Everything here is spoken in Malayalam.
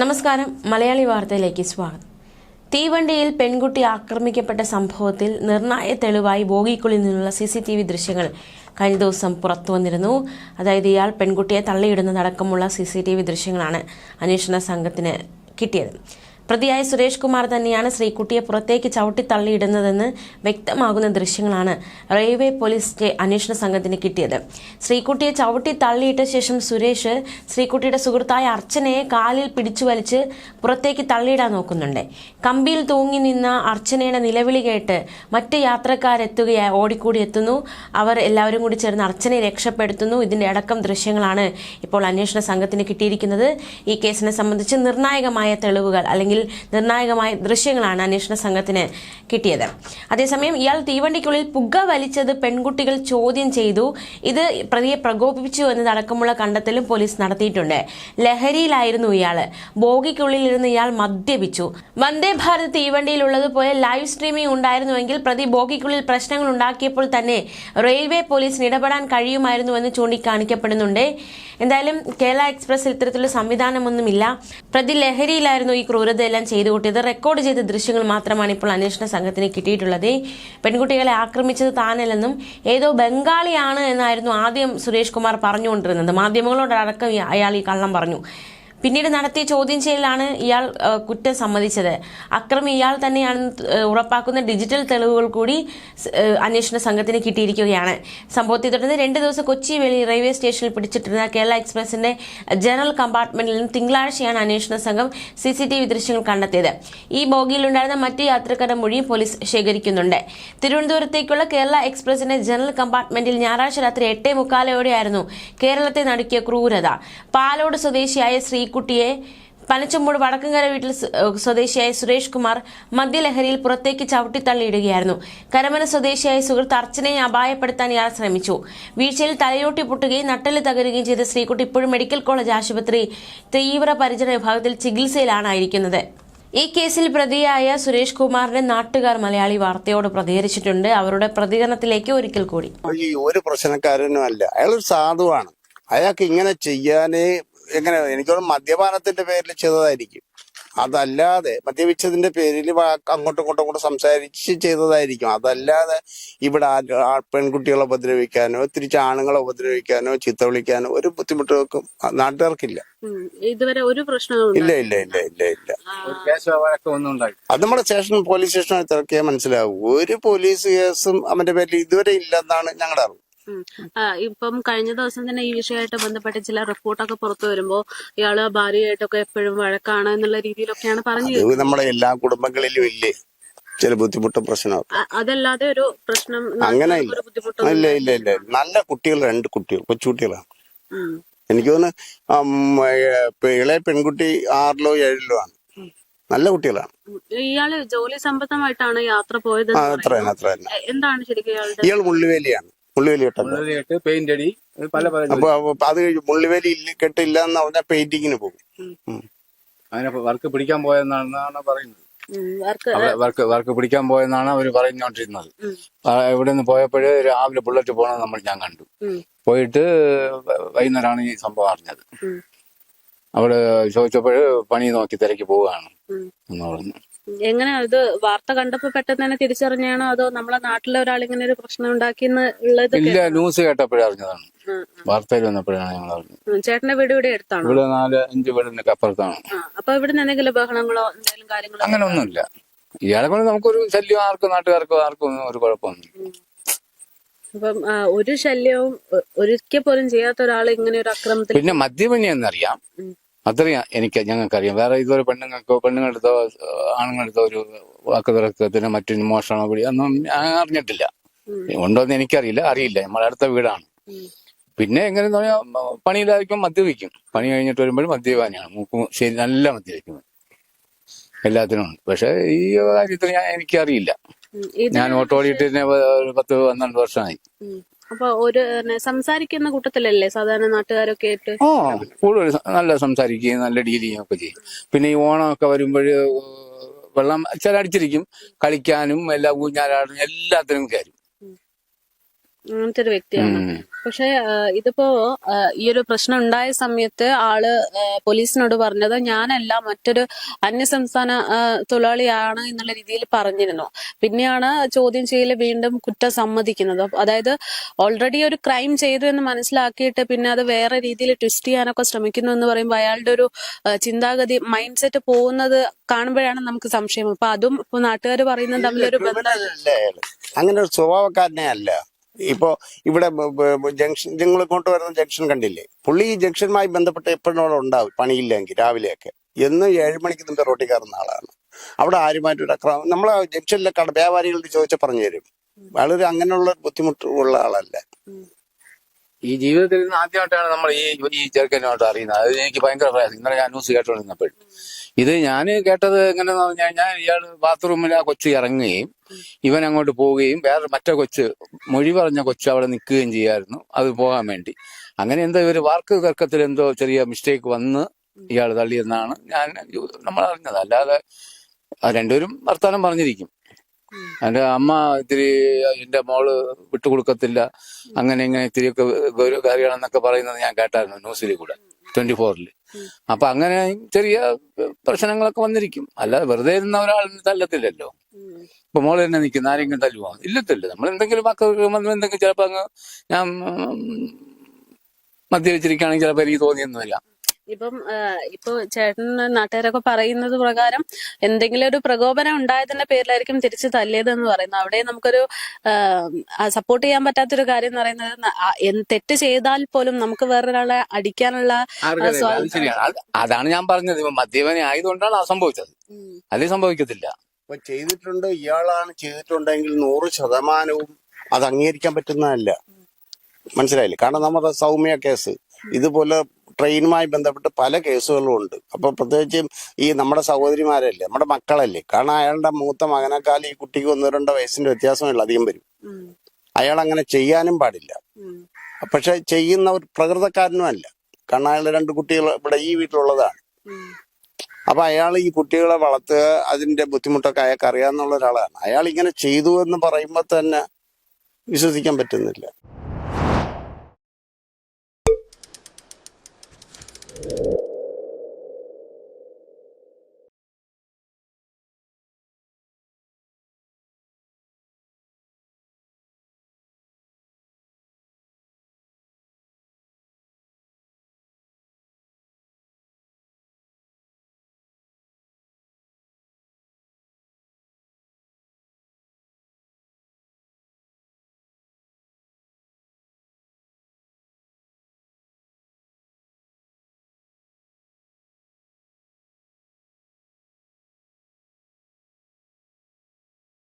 നമസ്കാരം. മലയാളി വാർത്തയിലേക്ക് സ്വാഗതം. തീവണ്ടിയിൽ പെൺകുട്ടി ആക്രമിക്കപ്പെട്ട സംഭവത്തിൽ നിർണായക തെളിവായി ബോഗിക്കുള്ളിൽ നിന്നുള്ള CCTV ദൃശ്യങ്ങൾ കഴിഞ്ഞ ദിവസം പുറത്തു വന്നിരുന്നു. അതായത് ഇയാൾ പെൺകുട്ടിയെ തള്ളിയിടുന്നതടക്കമുള്ള CCTV ദൃശ്യങ്ങളാണ് അന്വേഷണ സംഘത്തിന് കിട്ടിയത്. പ്രതിയായ സുരേഷ് കുമാർ തന്നെയാണ് ശ്രീകുട്ടിയെ പുറത്തേക്ക് ചവിട്ടി തള്ളിയിടുന്നതെന്ന് വ്യക്തമാകുന്ന ദൃശ്യങ്ങളാണ് റെയിൽവേ പോലീസിന്റെ അന്വേഷണ സംഘത്തിന് കിട്ടിയത്. ശ്രീകുട്ടിയെ ചവിട്ടി തള്ളിയിട്ട ശേഷം സുരേഷ് ശ്രീകുട്ടിയുടെ സുഹൃത്തായ അർച്ചനയെ കാലിൽ പിടിച്ചു വലിച്ച് പുറത്തേക്ക് തള്ളിയിടാൻ നോക്കുന്നുണ്ട്. കമ്പിയിൽ തൂങ്ങി നിന്ന അർച്ചനയുടെ നിലവിളി കേട്ട് മറ്റ് യാത്രക്കാരെത്തുകയായി ഓടിക്കൂടി എത്തുന്നു. അവർ എല്ലാവരും കൂടി ചേർന്ന് അർച്ചനയെ രക്ഷപ്പെടുത്തുന്നു. ഇതിന്റെ അടക്കം ദൃശ്യങ്ങളാണ് ഇപ്പോൾ അന്വേഷണ സംഘത്തിന് കിട്ടിയിരിക്കുന്നത്. ഈ കേസിനെ സംബന്ധിച്ച് നിർണായകമായ തെളിവുകൾ അല്ലെങ്കിൽ നിർണായകമായ ദൃശ്യങ്ങളാണ് അന്വേഷണ സംഘത്തിന് കിട്ടിയത്. അതേസമയം ഇയാൾ തീവണ്ടിക്കുള്ളിൽ പുക വലിച്ചത് പെൺകുട്ടികൾ ചോദ്യം ചെയ്തു. ഇത് പ്രതിയെ പ്രകോപിപ്പിച്ചു എന്നതടക്കമുള്ള കണ്ടെത്തലും പോലീസ് നടത്തിയിട്ടുണ്ട്. ലഹരിയിലായിരുന്നു ഇയാൾ. ബോഗിക്കുള്ളിൽ ഇരുന്ന് ഇയാൾ മദ്യപിച്ചു. വന്ദേ ഭാരത് തീവണ്ടിയിലുള്ളതുപോലെ ലൈവ് സ്ട്രീമിംഗ് ഉണ്ടായിരുന്നുവെങ്കിൽ പ്രതി ബോഗിക്കുള്ളിൽ പ്രശ്നങ്ങൾ ഉണ്ടാക്കിയപ്പോൾ തന്നെ റെയിൽവേ പോലീസിന് ഇടപെടാൻ കഴിയുമായിരുന്നുവെന്ന് ചൂണ്ടിക്കാണിക്കപ്പെടുന്നുണ്ട്. എന്തായാലും കേരള എക്സ്പ്രസിൽ ഇത്തരത്തിലുള്ള സംവിധാനമൊന്നുമില്ല. പ്രതി ലഹരിയിലായിരുന്നു ഈ ക്രൂരത എല്ലാം ചെയ്തു കൂട്ടിയത്. റെക്കോർഡ് ചെയ്ത ദൃശ്യങ്ങൾ മാത്രമാണ് ഇപ്പോൾ അന്വേഷണ സംഘത്തിന് കിട്ടിയിട്ടുള്ളത്. പെൺകുട്ടികളെ ആക്രമിച്ചത് താനല്ലെന്നും ഏതോ ബംഗാളിയാണ് എന്നായിരുന്നു ആദ്യം സുരേഷ് കുമാർ പറഞ്ഞുകൊണ്ടിരുന്നത്. മാധ്യമങ്ങളോടടക്കം അയാൾ ഈ കള്ളം പറഞ്ഞു. പിന്നീട് നടത്തിയ ചോദ്യം ചെയ്യലാണ് ഇയാൾ കുറ്റം സമ്മതിച്ചത്. അക്രമി ഇയാൾ തന്നെയാണെന്ന് ഉറപ്പാക്കുന്ന ഡിജിറ്റൽ തെളിവുകൾ കൂടി അന്വേഷണ സംഘത്തിന് കിട്ടിയിരിക്കുകയാണ്. സംഭവത്തെ തുടർന്ന് 2 ദിവസം കൊച്ചി റെയിൽവേ സ്റ്റേഷനിൽ പിടിച്ചിട്ടിരുന്ന കേരള എക്സ്പ്രസിന്റെ ജനറൽ കമ്പാർട്ട്മെന്റിൽ നിന്ന് തിങ്കളാഴ്ചയാണ് അന്വേഷണ സംഘം CCTV ദൃശ്യങ്ങൾ കണ്ടെത്തിയത്. ഈ ബോഗിയിലുണ്ടായിരുന്ന മറ്റ് യാത്രക്കാരുടെ മൊഴിയും പോലീസ് ശേഖരിക്കുന്നുണ്ട്. തിരുവനന്തപുരത്തേക്കുള്ള കേരള എക്സ്പ്രസിന്റെ ജനറൽ കമ്പാർട്ട്മെന്റിൽ ഞായറാഴ്ച രാത്രി 8:45 കേരളത്തെ നടുക്കിയ ക്രൂരത. പാലോട് സ്വദേശിയായ ശ്രീകുട്ടിയെ പനച്ചമൂട് വടക്കങ്കര വീട്ടിൽ സ്വദേശിയായ സുരേഷ് കുമാർ മദ്യലഹരിയിൽ പുറത്തേക്ക് ചവിട്ടിത്തള്ളിയിടുകയായിരുന്നു. കരമന സ്വദേശിയായ സുഹൃത്ത് അർച്ചനയെ അപായപ്പെടുത്താൻ ഇയാൾ ശ്രമിച്ചു. വീഴ്ചയിൽ തലയോട്ടി പൊട്ടുകയും നട്ടെല്ല് തകരുകയും ചെയ്ത ശ്രീകുട്ടി ഇപ്പോഴും മെഡിക്കൽ കോളേജ് ആശുപത്രി തീവ്രപരിചരണ വിഭാഗത്തിൽ ചികിത്സയിലായിരിക്കുന്നത്. ഈ കേസിൽ പ്രതിയായ സുരേഷ് കുമാറിന്റെ നാട്ടുകാർ മലയാളി വാർത്തയോട് പ്രതികരിച്ചിട്ടുണ്ട്. അവരുടെ പ്രതികരണത്തിലേക്ക് ഒരിക്കൽ കൂടി. ഒരു പ്രശ്നക്കാരനും അല്ല, അയാളൊരു സാധുവാണ്. അയാൾക്ക് ഇങ്ങനെ ചെയ്യാനേ എങ്ങനെ എനിക്കോട് മദ്യപാനത്തിന്റെ പേരിൽ ചെയ്തതായിരിക്കും. അതല്ലാതെ മദ്യപിച്ചതിന്റെ പേരിൽ അങ്ങോട്ടും ഇങ്ങോട്ടും സംസാരിച്ച് ചെയ്തതായിരിക്കും. അതല്ലാതെ ഇവിടെ പെൺകുട്ടികളെ ഉപദ്രവിക്കാനോ തിരിച്ച് ആണുങ്ങളെ ഉപദ്രവിക്കാനോ ചീത്ത വിളിക്കാനോ ഒരു ബുദ്ധിമുട്ടുകൾക്കും നാട്ടുകാർക്കില്ല. ഇതുവരെ ഒരു പ്രശ്നവും ഇല്ല ഇല്ല ഇല്ല ഇല്ല ഇല്ല അത് നമ്മുടെ പോലീസ് സ്റ്റേഷനിൽ തിരക്കിയാൽ മനസ്സിലാവും. ഒരു പോലീസ് കേസും അവന്റെ പേരിൽ ഇതുവരെ ഇല്ലെന്നാണ് ഞങ്ങളുടെ അറിവ്. ഇപ്പം കഴിഞ്ഞ ദിവസം തന്നെ ഈ വിഷയമായിട്ട് ബന്ധപ്പെട്ട് ചില റിപ്പോർട്ടൊക്കെ പുറത്തു വരുമ്പോ ഇയാള് ഭാര്യയായിട്ടൊക്കെ എപ്പോഴും വഴക്കാണ് എന്നുള്ള രീതിയിലൊക്കെയാണ് പറഞ്ഞത്. നമ്മുടെ എല്ലാ കുടുംബങ്ങളിലും ഇല്ലേ ചില ബുദ്ധിമുട്ടും പ്രശ്നവും. അതല്ലാതെ ഒരു പ്രശ്നം അങ്ങനെ ഇല്ല ഇല്ല ഇല്ല. നല്ല കുട്ടികൾ, 2 കുട്ടികൾ, കൊച്ചുകുട്ടികളാണ്. എനിക്ക് തോന്നുന്നു ഇളയ പെൺകുട്ടി 6ലോ 7ലോ ആണ്. നല്ല കുട്ടികളാണ്. ഇയാള് ജോലി സംബന്ധമായിട്ടാണ് യാത്ര പോയത്. എന്താണ് ശരിക്കും ഇയാൾ മുള്ളുവേലിയാണ്. മുള്ളുവേലി പെയിന്റ് അടി അപ്പൊ അത് മുള്ളുവേലി കെട്ടില്ല എന്ന് പറഞ്ഞാൽ പെയിന്റിങ്ങിന് പോകും. അങ്ങനെ വർക്ക് പിടിക്കാൻ പോയെന്നാണ് പറയുന്നത്. വർക്ക് പിടിക്കാൻ പോയെന്നാണ് അവര് പറഞ്ഞോണ്ടിരുന്നത്. ഇവിടെ നിന്ന് പോയപ്പോഴ് രാവിലെ ബുള്ളറ്റ് പോകണം ഞാൻ കണ്ടു. പോയിട്ട് വൈകുന്നേരമാണ് ഈ സംഭവം അറിഞ്ഞത്. അവിടെ ചോദിച്ചപ്പോഴ് പണി നോക്കി തിരക്കി പോവുകയാണ് എന്ന് പറഞ്ഞു. എങ്ങനെ ഇത് വാർത്ത കണ്ടപ്പോ പെട്ടെന്ന് തന്നെ തിരിച്ചറിഞ്ഞാണോ അതോ നമ്മളെ നാട്ടിലെ ഒരാൾ ഇങ്ങനെ ഒരു പ്രശ്നം ഉണ്ടാക്കിയെന്നുള്ളത്? ഇല്ല, ന്യൂസ് കേട്ടപ്പോഴേ അറിഞ്ഞതാണ്. വാർത്തയിൽ വന്നപ്പോഴാണ് ഞങ്ങൾ അറിഞ്ഞത്. ചേട്ടന്റെ വീട് ഇവിടെ അടുത്താണ്? ഇവിടെ 4-5 വീടിന്റെ അപ്പുറത്താണ്. അപ്പൊ ഇവിടെ എന്തെങ്കിലും ബഹളങ്ങളോ എന്തെങ്കിലും കാര്യങ്ങളോ? അങ്ങനെ ഒന്നുമില്ല. ഇയാളെ കൊണ്ട് നമുക്കൊരു ശല്യം നാട്ടുകാർക്കോ ആർക്കും ഒന്നും ഒരു കുഴപ്പമൊന്നും. അപ്പം ഒരു ശല്യവും ഒരിക്കൽ പോലും ചെയ്യാത്ത ഒരാൾ ഇങ്ങനെ ഒരു അക്രമത്തിൽ. പിന്നെ മദ്യപനി എന്നറിയാം, അത്രയും ഞങ്ങൾക്കറിയാം. വേറെ ഇതുവരെ പെണ്ണുങ്ങളെടുത്തോ ആണുങ്ങളെടുത്തോ ഒരു വാക്കുതർക്കത്തിന് മറ്റൊരു മോഷണോ പിടി ഒന്നും അറിഞ്ഞിട്ടില്ല. ഉണ്ടോന്ന് എനിക്കറിയില്ല, അറിയില്ല. നമ്മളെ അടുത്ത വീടാണ്. പിന്നെ എങ്ങനെയെന്ന് പറഞ്ഞാൽ പണിയിലായിരിക്കും മദ്യപിക്കും. പണി കഴിഞ്ഞിട്ട് വരുമ്പോഴും മദ്യപാനിയാണ്. ശരി, നല്ല മദ്യപിക്കുന്നത് എല്ലാത്തിനും ഉണ്ട്. പക്ഷെ ഈ കാര്യത്തിൽ എനിക്കറിയില്ല. ഞാൻ ഓട്ടോ ഓടിയിട്ട് 10-12 വർഷമായി. അപ്പൊ ഒരു സംസാരിക്കുന്ന കൂട്ടത്തിലല്ലേ സാധാരണ നാട്ടുകാരൊക്കെ ആയിട്ട്? കൂടുതൽ നല്ല സംസാരിക്കുകയും നല്ല ഡീൽ ചെയ്യുകയും ഒക്കെ ചെയ്യും. പിന്നെ ഈ ഓണമൊക്കെ വരുമ്പോഴ് വെള്ളം ചില അടിച്ചിരിക്കും. കളിക്കാനും എല്ലാ ഊഞ്ഞാലാടും എല്ലാത്തിനും കയറും. അങ്ങനത്തെ ഒരു വ്യക്തിയാണ്. ഉം. പക്ഷെ ഇതിപ്പോ ഈ ഒരു പ്രശ്നം ഉണ്ടായ സമയത്ത് ആള് പോലീസിനോട് പറഞ്ഞത് ഞാനല്ല മറ്റൊരു അന്യസംസ്ഥാന തൊഴിലാളിയാണ് എന്നുള്ള രീതിയിൽ പറഞ്ഞിരുന്നു. പിന്നെയാണ് ചോദ്യം ചെയ്യല് വീണ്ടും കുറ്റം സമ്മതിക്കുന്നത്. അതായത് ഓൾറെഡി ഒരു ക്രൈം ചെയ്തു എന്ന് മനസ്സിലാക്കിയിട്ട് പിന്നെ അത് വേറെ രീതിയിൽ ട്വിസ്റ്റ് ചെയ്യാനൊക്കെ ശ്രമിക്കുന്നു എന്ന് പറയുമ്പോൾ അയാളുടെ ഒരു ചിന്താഗതി മൈൻഡ് സെറ്റ് പോകുന്നത് കാണുമ്പോഴാണ് നമുക്ക് സംശയം. അപ്പൊ അതും ഇപ്പൊ നാട്ടുകാർ പറയുന്നത് തമ്മിലൊരു ബന്ധം. അല്ല അയാള് അങ്ങനെ ഒരു സ്വഭാവക്കാരനെ അല്ല. ഇപ്പോ ഇവിടെ ജംഗ്ഷൻ നിങ്ങൾ ഇങ്ങോട്ട് വരുന്ന ജംഗ്ഷൻ കണ്ടില്ലേ, പുള്ളി ഈ ജംഗ്ഷനുമായി ബന്ധപ്പെട്ട് എപ്പോഴും അവിടെ ഉണ്ടാവും പണിയില്ലെങ്കിൽ രാവിലെയൊക്കെ. എന്നും 7 മണിക്ക് മുമ്പ് റോട്ടിൽ കയറുന്ന ആളാണ്. അവിടെ ആരുമായിട്ടൊരു അക്രമം നമ്മളെ ജംഗ്ഷനിലെ വ്യാപാരികളോട് ചോദിച്ചാൽ പറഞ്ഞു തരും. വളരെ അങ്ങനെയുള്ള ബുദ്ധിമുട്ട് ഉള്ള ആളല്ല. ഈ ജീവിതത്തിൽ നിന്ന് ആദ്യമായിട്ടാണ് നമ്മൾ ഈ ചെറുക്കനോട്ട് അറിയുന്നത്. അത് എനിക്ക് ഭയങ്കര പ്രയാസം. ഇന്നലെ ഞാൻ ന്യൂസ് കേട്ടോണ്ടിരുന്നപ്പോൾ ഇത് ഞാൻ കേട്ടത് എങ്ങനെയാന്ന് പറഞ്ഞു കഴിഞ്ഞാൽ, ഇയാൾ ബാത്റൂമിൽ ആ കൊച്ചു ഇറങ്ങുകയും ഇവൻ അങ്ങോട്ട് പോവുകയും വേറെ മറ്റേ കൊച്ച് മൊഴി പറഞ്ഞ കൊച്ച് അവിടെ നിൽക്കുകയും ചെയ്യായിരുന്നു അത് പോകാൻ വേണ്ടി. അങ്ങനെ എന്തോ ഇവര് വാർക്ക് തർക്കത്തിൽ എന്തോ ചെറിയ മിസ്റ്റേക്ക് വന്ന് ഇയാൾ തള്ളിയെന്നാണ് നമ്മൾ അറിഞ്ഞത്. അല്ലാതെ രണ്ടുപേരും വർത്താനം പറഞ്ഞിരിക്കും. എന്റെ അമ്മ ഇത്തിരി എന്റെ മോള് വിട്ടുകൊടുക്കത്തില്ല, അങ്ങനെ ഇങ്ങനെ ഇത്തിരിയൊക്കെ കാര്യമാണെന്നൊക്കെ പറയുന്നത് ഞാൻ കേട്ടായിരുന്നു ന്യൂസിൽ കൂടെ 24-ൽ. അപ്പൊ അങ്ങനെ ചെറിയ പ്രശ്നങ്ങളൊക്കെ വന്നിരിക്കും. അല്ലാതെ വെറുതെ ഇരുന്ന ഒരാളിന് തല്ലത്തില്ലല്ലോ. ഇപ്പൊ മോള് തന്നെ നിൽക്കുന്ന ആരെങ്കിലും തല്ലുവാ? ഇല്ലത്തില്ല. നമ്മൾ എന്തെങ്കിലും എന്തെങ്കിലും ചിലപ്പോ അങ്ങ് ഞാൻ മദ്യവെച്ചിരിക്കുകയാണെങ്കിൽ ചിലപ്പോ എനിക്ക് തോന്നിയൊന്നുമില്ല. ഇപ്പൊ ചേട്ടൻ നാട്ടുകാരൊക്കെ പറയുന്നത് പ്രകാരം എന്തെങ്കിലും ഒരു പ്രകോപനം ഉണ്ടായതിന്റെ പേരിലായിരിക്കും തിരിച്ച് തല്ലിയതെന്ന് പറയുന്നത്. അവിടെ നമുക്കൊരു സപ്പോർട്ട് ചെയ്യാൻ പറ്റാത്തൊരു കാര്യം എന്ന് പറയുന്നത്, തെറ്റ് ചെയ്താൽ പോലും നമുക്ക് വേറൊരാളെ അടിക്കാനുള്ള ശരിയാണ്. അതാണ് ഞാൻ പറഞ്ഞത്. ഇപ്പൊ മദ്യപനെ ആയതുകൊണ്ടാണ് അത് സംഭവിച്ചത്. അത് സംഭവിക്കത്തില്ല. ഇപ്പൊ ചെയ്തിട്ടുണ്ട്, ഇയാളാണ് ചെയ്തിട്ടുണ്ടെങ്കിൽ 100% അത് അംഗീകരിക്കാൻ പറ്റുന്നതല്ല. മനസ്സിലായില്ലേ? കാരണം നമ്മുടെ സൗമ്യ കേസ് ഇതുപോലെ ട്രെയിനുമായി ബന്ധപ്പെട്ട് പല കേസുകളും ഉണ്ട്. അപ്പൊ പ്രത്യേകിച്ചും ഈ നമ്മുടെ സഹോദരിമാരല്ലേ, നമ്മുടെ മക്കളല്ലേ. കാരണം അയാളുടെ മൂത്ത മകനേക്കാൾ ഈ കുട്ടിക്ക് 1-2 വയസ്സിന്റെ വ്യത്യാസമുള്ള അധികം വരും. അയാൾ അങ്ങനെ ചെയ്യാനും പാടില്ല. പക്ഷെ ചെയ്യുന്ന ഒരു പ്രകൃതക്കാരനും അല്ല. കാരണം അയാളുടെ 2 കുട്ടികൾ ഇവിടെ ഈ വീട്ടിലുള്ളതാണ്. അപ്പൊ അയാൾ ഈ കുട്ടികളെ വളർത്തുക, അതിന്റെ ബുദ്ധിമുട്ടൊക്കെ അയാൾക്ക് അറിയാവുന്ന ഒരാളാണ്. അയാൾ ഇങ്ങനെ ചെയ്തു എന്ന് പറയുമ്പോൾ തന്നെ വിശ്വസിക്കാൻ പറ്റുന്നില്ല.